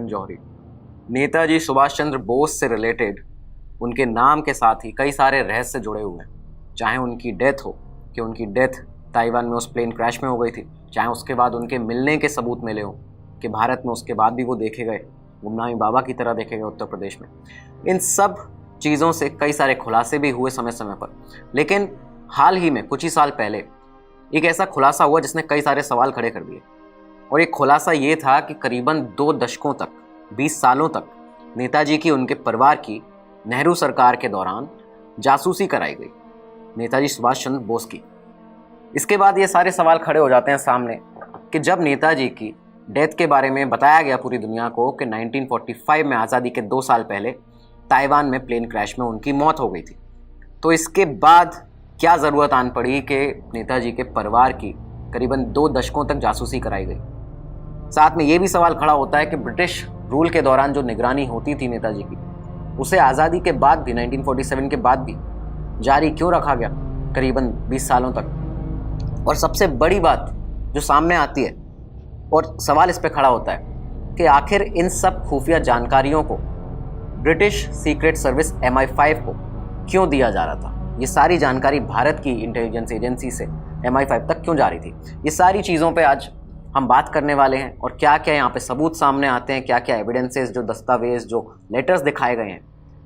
करण जौहरी। नेताजी सुभाष चंद्र बोस से रिलेटेड उनके नाम के साथ ही कई सारे रहस्य जुड़े हुए हैं। चाहे उनकी डेथ हो कि उनकी डेथ ताइवान में उस प्लेन क्रैश में हो गई थी, चाहे उसके बाद उनके मिलने के सबूत मिले हों कि भारत में उसके बाद भी वो देखे गए, गुमनामी बाबा की तरह देखे गए उत्तर प्रदेश में। इन सब चीज़ों से कई सारे खुलासे भी हुए समय समय पर। लेकिन हाल ही में कुछ ही साल पहले एक ऐसा खुलासा हुआ जिसने कई सारे सवाल खड़े कर दिए। और एक खुलासा ये था कि करीबन 2 दशकों तक, 20 सालों तक नेताजी की, उनके परिवार की नेहरू सरकार के दौरान जासूसी कराई गई, नेताजी सुभाष चंद्र बोस की। इसके बाद ये सारे सवाल खड़े हो जाते हैं सामने कि जब नेताजी की डेथ के बारे में बताया गया पूरी दुनिया को कि 1945 में आज़ादी के 2 साल पहले ताइवान में प्लेन क्रैश में उनकी मौत हो गई थी, तो इसके बाद क्या ज़रूरत आन पड़ी कि नेताजी के परिवार की करीबन 2 दशकों तक जासूसी कराई गई। साथ में ये भी सवाल खड़ा होता है कि ब्रिटिश रूल के दौरान जो निगरानी होती थी नेताजी की, उसे आज़ादी के बाद भी, 1947 के बाद भी जारी क्यों रखा गया करीबन 20 सालों तक। और सबसे बड़ी बात जो सामने आती है और सवाल इस पे खड़ा होता है कि आखिर इन सब खुफिया जानकारियों को ब्रिटिश सीक्रेट सर्विस MI5 को क्यों दिया जा रहा था। ये सारी जानकारी भारत की इंटेलिजेंस एजेंसी से MI5 तक क्यों जा रही थी। ये सारी चीज़ों पे आज हम बात करने वाले हैं और क्या क्या यहाँ पे सबूत सामने आते हैं, क्या क्या एविडेंसेस, जो दस्तावेज, जो लेटर्स दिखाए गए हैं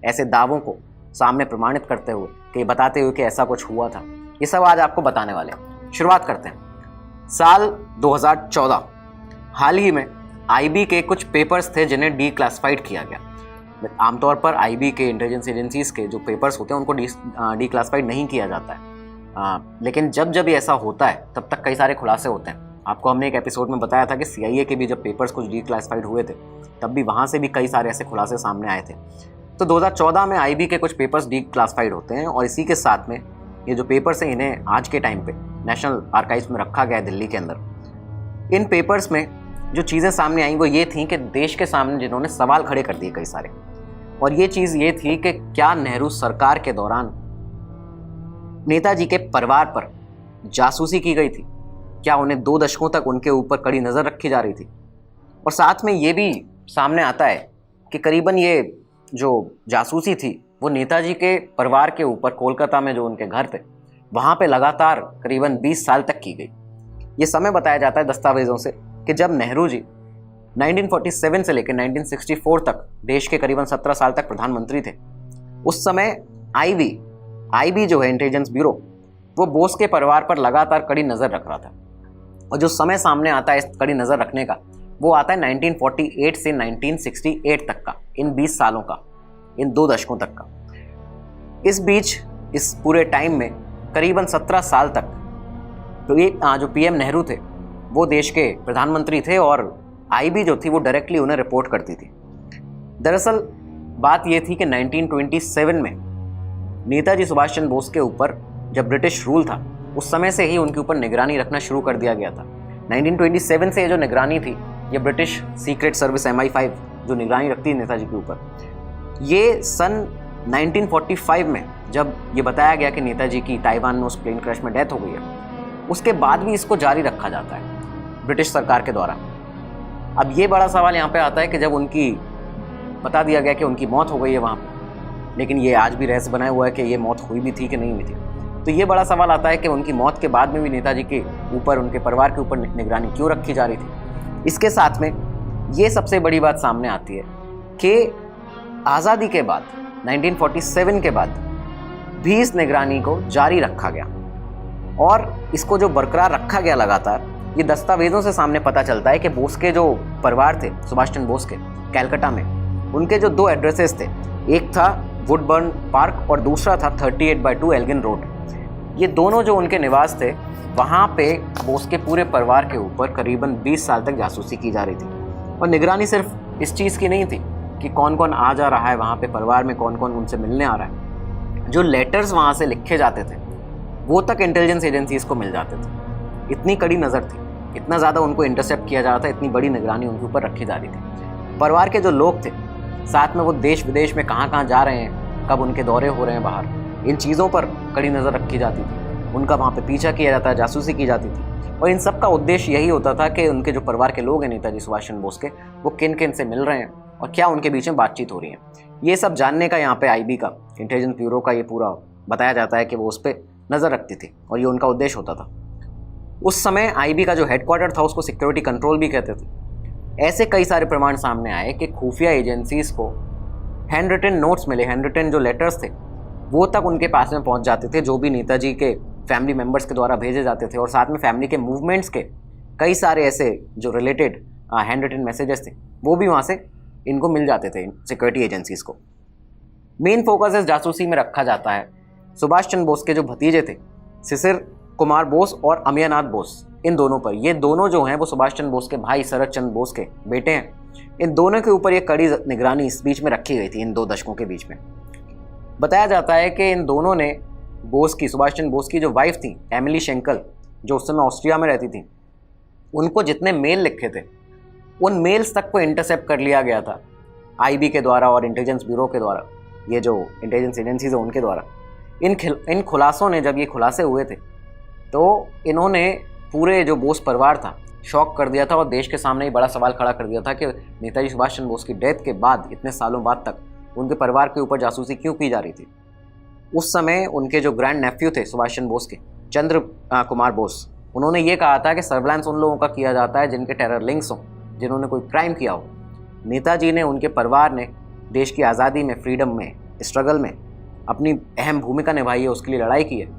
ऐसे दावों को सामने प्रमाणित करते हुए, कि बताते हुए कि ऐसा कुछ हुआ था, ये सब आज आपको बताने वाले हैं। शुरुआत करते हैं साल 2014। हाल ही में IB के कुछ पेपर्स थे जिन्हें डीक्लासिफाइड किया गया। आमतौर पर IB के, इंटेलिजेंस एजेंसीज के जो पेपर्स होते हैं उनको डीक्लासिफाइड नहीं किया जाता है, लेकिन जब जब ऐसा होता है तब तक कई सारे खुलासे होते हैं। आपको हमने एक एपिसोड में बताया था कि CIA के भी जब पेपर्स कुछ डीक्लासिफाइड हुए थे तब भी वहाँ से भी कई सारे ऐसे खुलासे सामने आए थे। तो 2014 में IB के कुछ पेपर्स डीक्लासिफाइड होते हैं और इसी के साथ में ये जो पेपर्स हैं इन्हें आज के टाइम पे नेशनल आर्काइव्स में रखा गया है दिल्ली के अंदर। इन पेपर्स में जो चीज़ें सामने आई वो ये थी कि देश के सामने जिन्होंने सवाल खड़े कर दिए कई सारे, और ये चीज़ ये थी कि क्या नेहरू सरकार के दौरान नेताजी के परिवार पर जासूसी की गई थी, क्या उन्हें 2 दशकों तक उनके ऊपर कड़ी नज़र रखी जा रही थी। और साथ में ये भी सामने आता है कि करीबन ये जो जासूसी थी वो नेताजी के परिवार के ऊपर कोलकाता में जो उनके घर थे वहाँ पे लगातार करीबन 20 साल तक की गई। ये समय बताया जाता है दस्तावेज़ों से कि जब नेहरू जी 1947 से लेकर 1964 तक देश के करीबन 17 साल तक प्रधानमंत्री थे, उस समय IB जो है इंटेलिजेंस ब्यूरो, वो बोस के परिवार पर लगातार कड़ी नज़र रख रहा था। और जो समय सामने आता है इस कड़ी नज़र रखने का, वो आता है 1948 से 1968 तक का, इन 20 सालों का, इन 2 दशकों तक का। इस बीच, इस पूरे टाइम में करीबन 17 साल तक तो ये जो PM नेहरू थे वो देश के प्रधानमंत्री थे और IB जो थी वो डायरेक्टली उन्हें रिपोर्ट करती थी। दरअसल बात ये थी कि 1927 में नेताजी सुभाष चंद्र बोस के ऊपर जब ब्रिटिश रूल था उस समय से ही उनके ऊपर निगरानी रखना शुरू कर दिया गया था। 1927 से ये जो निगरानी थी, ये ब्रिटिश सीक्रेट सर्विस MI5 जो निगरानी रखती है नेताजी के ऊपर, ये सन 1945 में जब ये बताया गया कि नेताजी की ताइवान में उस प्लेन क्रैश में डेथ हो गई है, उसके बाद भी इसको जारी रखा जाता है ब्रिटिश सरकार के द्वारा। अब ये बड़ा सवाल यहाँ पे आता है कि जब उनकी बता दिया गया कि उनकी मौत हो गई है वहाँ पे, लेकिन ये आज भी रहस्य बनाया हुआ है कि ये मौत हुई भी थी कि नहीं हुई थी। तो ये बड़ा सवाल आता है कि उनकी मौत के बाद में भी नेताजी के ऊपर, उनके परिवार के ऊपर निगरानी क्यों रखी जा रही थी। इसके साथ में ये सबसे बड़ी बात सामने आती है कि आज़ादी के बाद 1947 के बाद भी इस निगरानी को जारी रखा गया और इसको जो बरकरार रखा गया लगातार, ये दस्तावेज़ों से सामने पता चलता है कि बोस के जो परिवार थे, सुभाष चंद्र बोस के, कैलकाटा में उनके जो 2 एड्रेसेस थे, एक था वुडबर्न पार्क और दूसरा था 38/2 एल्गिन रोड। ये दोनों जो उनके निवास थे, वहाँ पे बोस के पूरे परिवार के ऊपर करीबन 20 साल तक जासूसी की जा रही थी। और निगरानी सिर्फ इस चीज़ की नहीं थी कि कौन कौन आ जा रहा है वहाँ पे, परिवार में कौन कौन उनसे मिलने आ रहा है। जो लेटर्स वहाँ से लिखे जाते थे वो तक इंटेलिजेंस एजेंसीज को मिल जाते थे। इतनी कड़ी नज़र थी, इतना ज़्यादा उनको इंटरसेप्ट किया जा रहा था, इतनी बड़ी निगरानी उनके ऊपर रखी जा रही थी। परिवार के जो लोग थे, साथ में वो देश विदेश में कहाँ कहाँ जा रहे हैं, कब उनके दौरे हो रहे हैं बाहर, इन चीज़ों पर कड़ी नज़र रखी जाती थी। उनका वहाँ पे पीछा किया जाता है, जासूसी की जाती थी। और इन सब का उद्देश्य यही होता था कि उनके जो परिवार के लोग हैं नेताजी सुभाष चंद्र बोस के, वो किन किन से मिल रहे हैं और क्या उनके बीच में बातचीत हो रही है। ये सब जानने का यहाँ पे आईबी का, इंटेलिजेंस ब्यूरो का, ये पूरा बताया जाता है कि वो उस पर नज़र रखती थी और ये उनका उद्देश्य होता था। उस समय आईबी का जो हेडक्वार्टर था उसको सिक्योरिटी कंट्रोल भी कहते थे। ऐसे कई सारे प्रमाण सामने आए कि खुफिया एजेंसीज को हैंड रिटन नोट्स मिले, हैंड रिटन जो लेटर्स थे वो तक उनके पास में पहुंच जाते थे, जो भी नेताजी के फैमिली मेम्बर्स के द्वारा भेजे जाते थे। और साथ में फैमिली के मूवमेंट्स के कई सारे ऐसे जो रिलेटेड हैंड रिटन मैसेजेस थे वो भी वहाँ से इनको मिल जाते थे सिक्योरिटी एजेंसीज को। मेन फोकस इस जासूसी में रखा जाता है सुभाष चंद्र बोस के जो भतीजे थे शिशिर कुमार बोस और अमियनाथ बोस, इन दोनों पर। ये दोनों जो हैं वो सुभाष चंद्र बोस के भाई शरद चंद्र बोस के बेटे हैं। इन दोनों के ऊपर ये कड़ी निगरानी इस बीच में रखी गई थी, इन दो दशकों के बीच में। बताया जाता है कि इन दोनों ने बोस की, सुभाष चंद्र बोस की जो वाइफ थी एमिली शेंकल, जो उस समय ऑस्ट्रिया में रहती थी, उनको जितने मेल लिखे थे उन मेल्स तक को इंटरसेप्ट कर लिया गया था आईबी के द्वारा और इंटेलिजेंस ब्यूरो के द्वारा, ये जो इंटेलिजेंस एजेंसीज है उनके द्वारा। इन खुलासों ने, जब ये खुलासे हुए थे तो इन्होंने पूरे जो बोस परिवार था शॉक कर दिया था और देश के सामने ही बड़ा सवाल खड़ा कर दिया था कि नेताजी सुभाष चंद्र बोस की डेथ के बाद, इतने सालों बाद तक उनके परिवार के ऊपर जासूसी क्यों की जा रही थी। उस समय उनके जो ग्रैंड नेफ्यू थे सुभाष चंद्र बोस के, चंद्र कुमार बोस, उन्होंने ये कहा था कि सर्विलांस उन लोगों का किया जाता है जिनके टेरर लिंक्स हों, जिन्होंने कोई क्राइम किया हो। नेताजी ने, उनके परिवार ने देश की आज़ादी में, फ्रीडम में, स्ट्रगल में अपनी अहम भूमिका निभाई है, उसके लिए लड़ाई की है।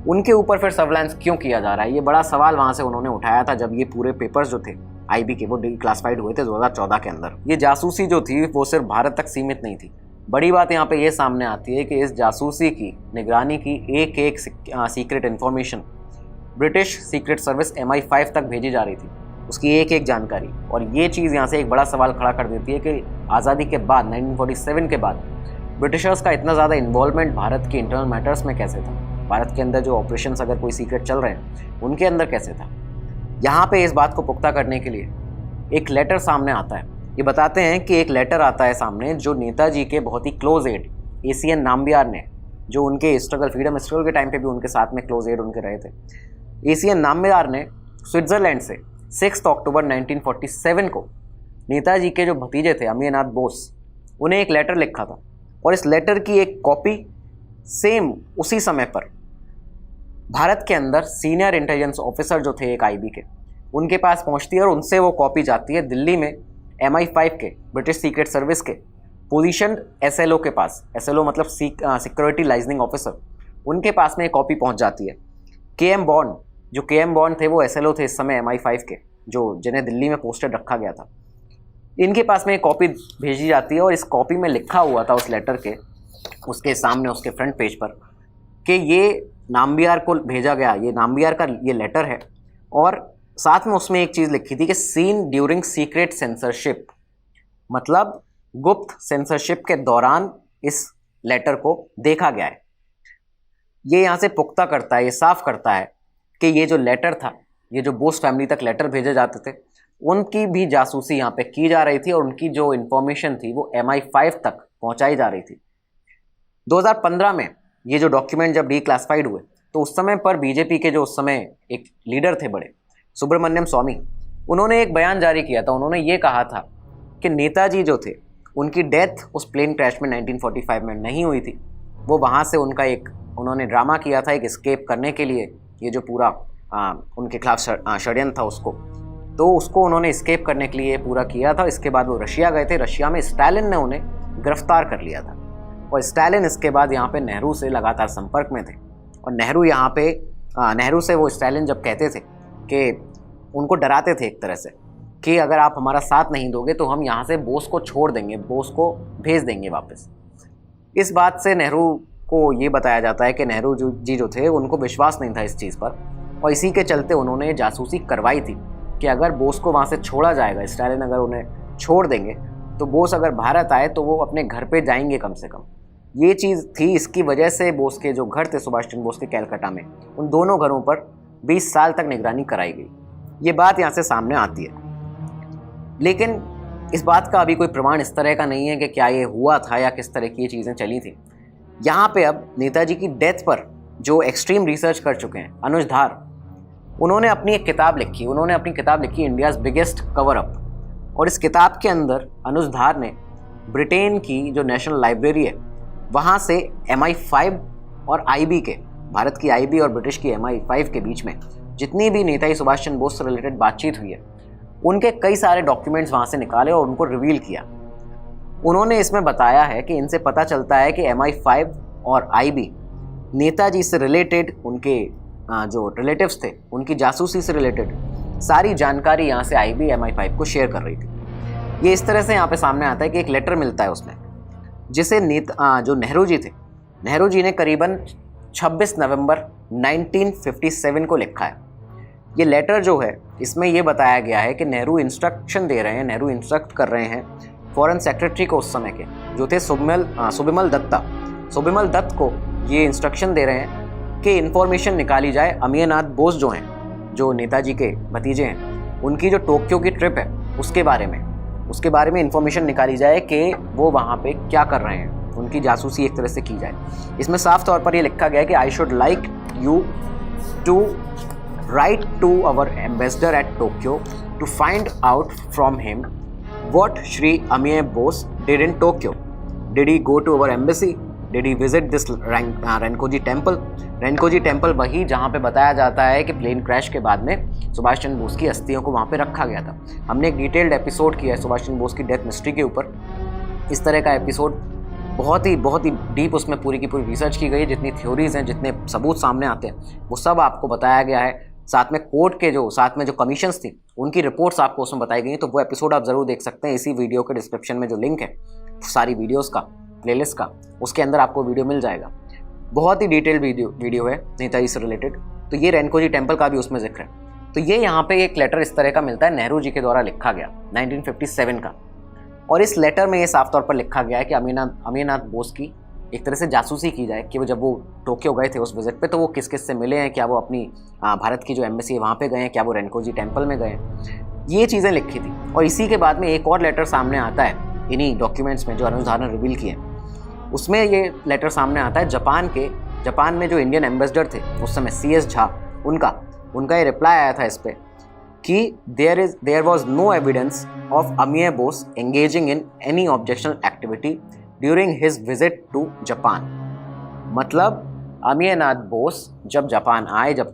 उनके ऊपर फिर सर्विलांस क्यों किया जा रहा है, ये बड़ा सवाल वहाँ से उन्होंने उठाया था जब ये पूरे पेपर्स जो थे आईबी के वो डिक्लासिफाइड हुए थे 2014 के अंदर। ये जासूसी जो थी वो सिर्फ भारत तक सीमित नहीं थी। बड़ी बात यहाँ पे ये सामने आती है कि इस जासूसी की निगरानी की एक एक secret information British secret service MI5 तक भेजी जा रही थी, उसकी एक एक जानकारी। और ये चीज़ यहाँ से एक बड़ा सवाल खड़ा कर देती है कि आज़ादी के बाद, 1947 के बाद, ब्रिटिशर्स का इतना ज़्यादा इन्वॉल्वमेंट भारत के इंटरनल मैटर्स में कैसे था, भारत के अंदर जो ऑपरेशंस अगर कोई सीक्रेट चल रहे हैं उनके अंदर कैसे था। यहाँ पे इस बात को पुख्ता करने के लिए एक लेटर सामने आता है। ये बताते हैं कि एक लेटर आता है सामने जो नेताजी के बहुत ही क्लोज एड ACN नाम्बियार ने, जो उनके स्ट्रगल, फ्रीडम स्ट्रगल के टाइम पे भी उनके साथ में क्लोज एड उनके रहे थे, ACN नाम्बियार ने स्विट्ज़रलैंड से 6 अक्टूबर 1947 को नेताजी के जो भतीजे थे अमियनाथ बोस, उन्हें एक लेटर लिखा था। और इस लेटर की एक कॉपी सेम उसी समय पर भारत के अंदर सीनियर इंटेलिजेंस ऑफिसर जो थे एक आईबी के, उनके पास पहुंचती है और उनसे वो कॉपी जाती है दिल्ली में MI5 के, ब्रिटिश सीक्रेट सर्विस के पोजीशन SLO के पास। SLO मतलब सिक्योरिटी लाइजनिंग ऑफिसर, उनके पास में एक कॉपी पहुंच जाती है। KM बॉन्ड, जो KM बॉन्ड थे वो SLO थे इस समय MI5 के, जो जिन्हें दिल्ली में पोस्टेड रखा गया था। इनके पास में एक कॉपी भेजी जाती है और इस कॉपी में लिखा हुआ था उस लेटर के, उसके सामने, उसके फ्रंट पेज पर, कि ये नाम्बियार को भेजा गया, ये नाम्बियार का ये लेटर है। और साथ में उसमें एक चीज़ लिखी थी कि सीन ड्यूरिंग सीक्रेट सेंसरशिप, मतलब गुप्त सेंसरशिप के दौरान इस लेटर को देखा गया है। ये यहाँ से पुख्ता करता है, ये साफ करता है कि ये जो लेटर था, ये जो बोस फैमिली तक लेटर भेजे जाते थे, उनकी भी जासूसी यहाँ पे की जा रही थी और उनकी जो इन्फॉर्मेशन थी वो MI5 तक पहुँचाई जा रही थी। 2015 में ये जो डॉक्यूमेंट जब डिक्लासिफाइड हुए तो उस समय पर बीजेपी के जो उस समय एक लीडर थे बड़े, सुब्रमण्यम स्वामी, उन्होंने एक बयान जारी किया था। उन्होंने ये कहा था कि नेताजी जो थे उनकी डेथ उस प्लेन क्रैश में 1945 में नहीं हुई थी। वो वहाँ से उनका एक उन्होंने ड्रामा किया था एक एस्केप करने के लिए, ये जो पूरा उनके खिलाफ षड्यंत्र था उसको उन्होंने एस्केप करने के लिए पूरा किया था। इसके बाद वो रशिया गए थे, रशिया में स्टालिन ने उन्हें गिरफ्तार कर लिया था और स्टालिन इसके बाद यहाँ पे नेहरू से लगातार संपर्क में थे। और नेहरू से वो स्टालिन जब कहते थे कि उनको डराते थे एक तरह से कि अगर आप हमारा साथ नहीं दोगे तो हम यहाँ से बोस को छोड़ देंगे, बोस को भेज देंगे वापस। इस बात से नेहरू को ये बताया जाता है कि नेहरू जी जो थे उनको विश्वास नहीं था इस चीज़ पर, और इसी के चलते उन्होंने जासूसी करवाई थी कि अगर बोस को वहाँ से छोड़ा जाएगा, स्टालिन अगर उन्हें छोड़ देंगे तो बोस अगर भारत आए तो वो अपने घर पे जाएंगे कम से कम। ये चीज़ थी, इसकी वजह से बोस के जो घर थे सुभाष चंद्र बोस के कैलकाटा में, उन दोनों घरों पर 20 साल तक निगरानी कराई गई। ये बात यहाँ से सामने आती है, लेकिन इस बात का अभी कोई प्रमाण इस तरह का नहीं है कि क्या ये हुआ था या किस तरह की ये चीज़ें चली थी। यहाँ पे अब नेताजी की डेथ पर जो एक्सट्रीम रिसर्च कर चुके हैं, अनुज धार, उन्होंने अपनी किताब लिखी इंडियाज़ बिगेस्ट कवर अप। और इस किताब के अंदर अनुज धार ने ब्रिटेन की जो नेशनल लाइब्रेरी है वहाँ से MI5 और IB के, भारत की IB और ब्रिटिश की MI5 के बीच में जितनी भी नेताजी सुभाष चंद्र बोस से रिलेटेड बातचीत हुई है उनके कई सारे डॉक्यूमेंट्स वहाँ से निकाले और उनको रिवील किया। उन्होंने इसमें बताया है कि इनसे पता चलता है कि MI5 और IB नेताजी से रिलेटेड, उनके जो रिलेटिव्स थे उनकी जासूसी से रिलेटेड सारी जानकारी यहाँ से IB MI5 को शेयर कर रही थी। ये इस तरह से यहाँ पे सामने आता है कि एक लेटर मिलता है उसमें, जिसे जो नेहरू जी ने करीबन 26 नवंबर 1957 को लिखा है। ये लेटर जो है इसमें ये बताया गया है कि नेहरू इंस्ट्रक्ट कर रहे हैं फॉरेन सेक्रेटरी को उस समय के, जो थे सुबिमल दत्त को ये इंस्ट्रक्शन दे रहे हैं कि इन्फॉर्मेशन निकाली जाए अमीयनाथ बोस जो हैं, जो नेताजी के भतीजे हैं, उनकी जो टोक्यो की ट्रिप है उसके बारे में इन्फॉर्मेशन निकाली जाए कि वो वहाँ पे क्या कर रहे हैं, उनकी जासूसी एक तरह से की जाए। इसमें साफ तौर पर ये लिखा गया है कि I should like you to write to our ambassador at Tokyo to find out from him what Shri Amiya Bose did in Tokyo. Did he go to our embassy? Did he visit this Renkoji Temple? Renkoji Temple वही जहाँ पे बताया जाता है कि plane crash के बाद में सुभाष चंद्र बोस की अस्थियों को वहाँ पे रखा गया था। हमने एक डिटेल्ड एपिसोड किया है सुभाष चंद्र बोस की डेथ मिस्ट्री के ऊपर। इस तरह का एपिसोड बहुत ही डीप, उसमें पूरी की पूरी रिसर्च की गई है, जितनी थ्योरीज हैं, जितने सबूत सामने आते हैं वो सब आपको बताया गया है। साथ में कोर्ट के साथ में जो कमीशंस थी उनकी रिपोर्ट्स आपको उसमें बताई गई हैं, तो वो एपिसोड आप ज़रूर देख सकते हैं। इसी वीडियो के डिस्क्रिप्शन में जो लिंक है सारी वीडियोस का, प्लेलिस्ट का, उसके अंदर आपको वीडियो मिल जाएगा। बहुत ही डिटेल्ड वीडियो है नेताजी से रिलेटेड। तो ये रेनकोजी टेम्पल का भी उसमें जिक्र है। तो ये यहाँ पे एक लेटर इस तरह का मिलता है, नेहरू जी के द्वारा लिखा गया 1957 का। और इस लेटर में ये साफ तौर पर लिखा गया है कि अमीरनाथ बोस की एक तरह से जासूसी की जाए कि वो जब वो टोक्यो गए थे उस विजिट पे, तो वो किस किस से मिले हैं, क्या वो अपनी भारत की जो एम्बेसी है वहाँ पे गए हैं, क्या वो रेनकोजी टेम्पल में गए हैं, ये चीज़ें लिखी थी। और इसी के बाद में एक और लेटर सामने आता है इन्हीं डॉक्यूमेंट्स में जो अनुज धार ने रिवील किए। उसमें ये लेटर सामने आता है जापान में जो इंडियन एम्बेसडर थे उस समय CS झा, उनका ये रिप्लाई आया था इस पर कि there was no evidence of Amiya Bose engaging in any objectional activity during his visit to Japan. मतलब अमीयनाथ बोस जब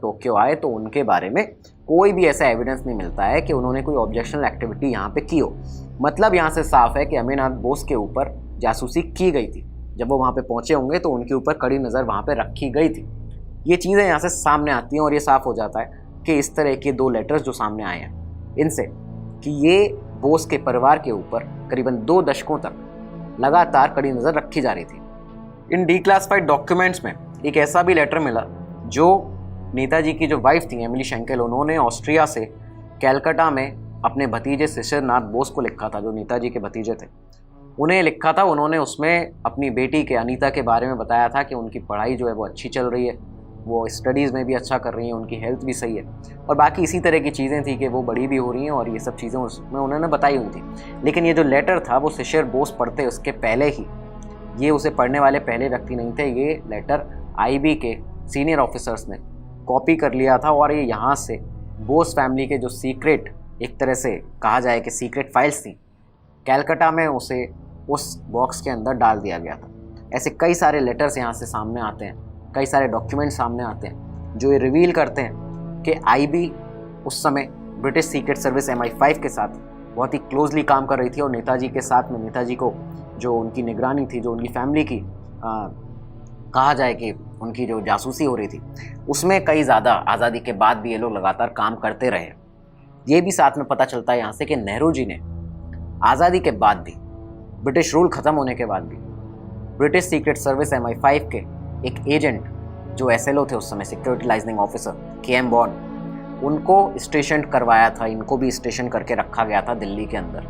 टोक्यो आए तो उनके बारे में कोई भी ऐसा एविडेंस नहीं मिलता है कि उन्होंने कोई ऑब्जेक्शनल एक्टिविटी यहाँ पे की हो। मतलब यहाँ से साफ है कि अमीयनाथ बोस के ऊपर जासूसी की गई थी। जब वो वहाँ पे पहुँचे होंगे तो उनके ऊपर कड़ी नज़र वहाँ पे रखी गई थी। ये चीज़ें यहाँ से सामने आती हैं और ये साफ़ हो जाता है कि इस तरह के 2 लेटर्स जो सामने आए हैं इनसे कि ये बोस के परिवार के ऊपर करीबन 2 दशकों तक लगातार कड़ी नज़र रखी जा रही थी। इन डिक्लासिफाइड डॉक्यूमेंट्स में एक ऐसा भी लेटर मिला जो नेताजी की जो वाइफ थी एमिली शेंकेल, उन्होंने ऑस्ट्रिया से कैलकाटा में अपने भतीजे शिशिरनाथ बोस को लिखा था, जो नेताजी के भतीजे थे उन्हें लिखा था। उन्होंने उसमें अपनी बेटी के अनीता के बारे में बताया था कि उनकी पढ़ाई जो है वो अच्छी चल रही है, वो स्टडीज़ में भी अच्छा कर रही हैं, उनकी हेल्थ भी सही है और बाकी इसी तरह की चीज़ें थी कि वो बड़ी भी हो रही हैं और ये सब चीज़ें उसमें उन्होंने बताई हुई थी। लेकिन ये जो लेटर था वो शिशिर बोस पढ़ते उसके पहले ही, ये उसे पढ़ने वाले पहले व्यक्ति नहीं थे, ये लेटर IB के सीनियर ऑफिसर्स ने कॉपी कर लिया था और ये यहाँ से बोस फैमिली के जो सीक्रेट, एक तरह से कहा जाए कि सीक्रेट फाइल्स थी, कैलकाटा में उसे उस बॉक्स के अंदर डाल दिया गया था। ऐसे कई सारे लेटर्स यहाँ से सामने आते हैं, कई सारे डॉक्यूमेंट सामने आते हैं जो ये रिवील करते हैं कि IB उस समय ब्रिटिश सीक्रेट सर्विस MI5 के साथ बहुत ही क्लोजली काम कर रही थी और नेताजी के साथ में, नेताजी को जो उनकी निगरानी थी, जो उनकी फैमिली की कहा जाए कि उनकी जो जासूसी हो रही थी, उसमें कई ज़्यादा आज़ादी के बाद भी ये लोग लगातार काम करते रहे। ये भी साथ में पता चलता है यहाँ से कि नेहरू जी ने आज़ादी के बाद भी, ब्रिटिश रूल ख़त्म होने के बाद भी, ब्रिटिश सीक्रेट सर्विस MI5 के एक एजेंट जो SLO थे उस समय, security liaisoning officer KM bond, उनको स्टेशन करवाया था, इनको भी स्टेशन करके रखा गया था दिल्ली के अंदर।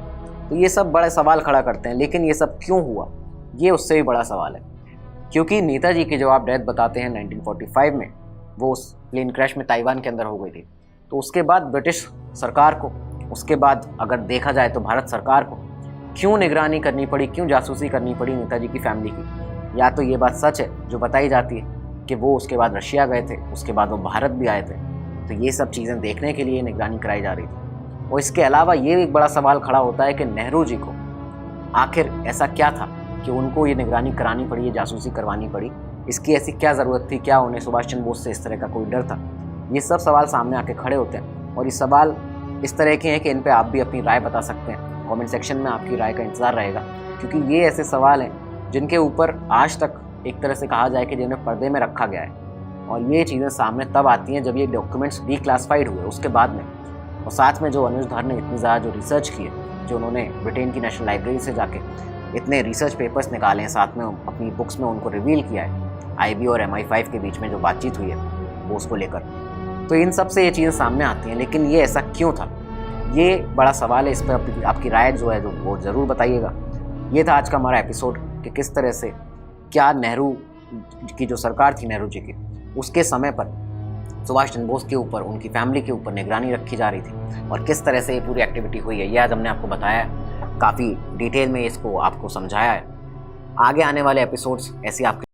तो ये सब बड़े सवाल खड़ा करते हैं, लेकिन ये सब क्यों हुआ, ये उससे भी बड़ा सवाल है। क्योंकि नेताजी की जो आप डेथ बताते हैं 1945 में, वो उस प्लेन क्रैश में ताइवान के अंदर हो गई थी। तो उसके बाद ब्रिटिश सरकार को, उसके बाद अगर देखा जाए तो भारत सरकार को क्यों निगरानी करनी पड़ी, क्यों जासूसी करनी पड़ी नेताजी की फैमिली की। या तो ये बात सच है जो बताई जाती है कि वो उसके बाद रशिया गए थे, उसके बाद वो भारत भी आए थे। तो ये सब चीज़ें देखने के लिए निगरानी कराई जा रही थी। और इसके अलावा ये एक बड़ा सवाल खड़ा होता है कि नेहरू जी को आखिर ऐसा क्या था कि उनको ये निगरानी करानी पड़ी, ये जासूसी करवानी पड़ी, इसकी ऐसी क्या ज़रूरत थी, क्या उन्हें सुभाष चंद्र बोस से इस तरह का कोई डर था। ये सब सवाल सामने आके खड़े होते हैं और ये सवाल इस तरह के हैं कि इन पे आप भी अपनी राय बता सकते हैं। कमेंट सेक्शन में आपकी राय का इंतज़ार रहेगा, क्योंकि ये ऐसे सवाल हैं जिनके ऊपर आज तक एक तरह से कहा जाए कि जिन्हें पर्दे में रखा गया है। और ये चीज़ें सामने तब आती हैं जब ये डॉक्यूमेंट्स डिक्लासिफाइड हुए उसके बाद में। और साथ में जो अनुज धर ने इतनी ज़्यादा जो रिसर्च की है, जो उन्होंने ब्रिटेन की नेशनल लाइब्रेरी से जाके इतने रिसर्च पेपर्स निकाले हैं, साथ में अपनी बुक्स में उनको रिवील किया है, IB और MI5 के बीच में जो बातचीत हुई है बोस को लेकर, तो इन सब से ये चीज़ें सामने आती हैं। लेकिन ये ऐसा क्यों था, ये बड़ा सवाल है। इस पर आपकी राय जो है वो ज़रूर बताइएगा। ये था आज का हमारा एपिसोड कि किस तरह से क्या नेहरू की जो सरकार थी, नेहरू जी की, उसके समय पर सुभाष चंद्र बोस के ऊपर, उनकी फैमिली के ऊपर निगरानी रखी जा रही थी और किस तरह से ये पूरी एक्टिविटी हुई है, ये आज हमने आपको बताया है। काफ़ी डिटेल में इसको आपको समझाया है। आगे आने वाले एपिसोड्स ऐसी आपके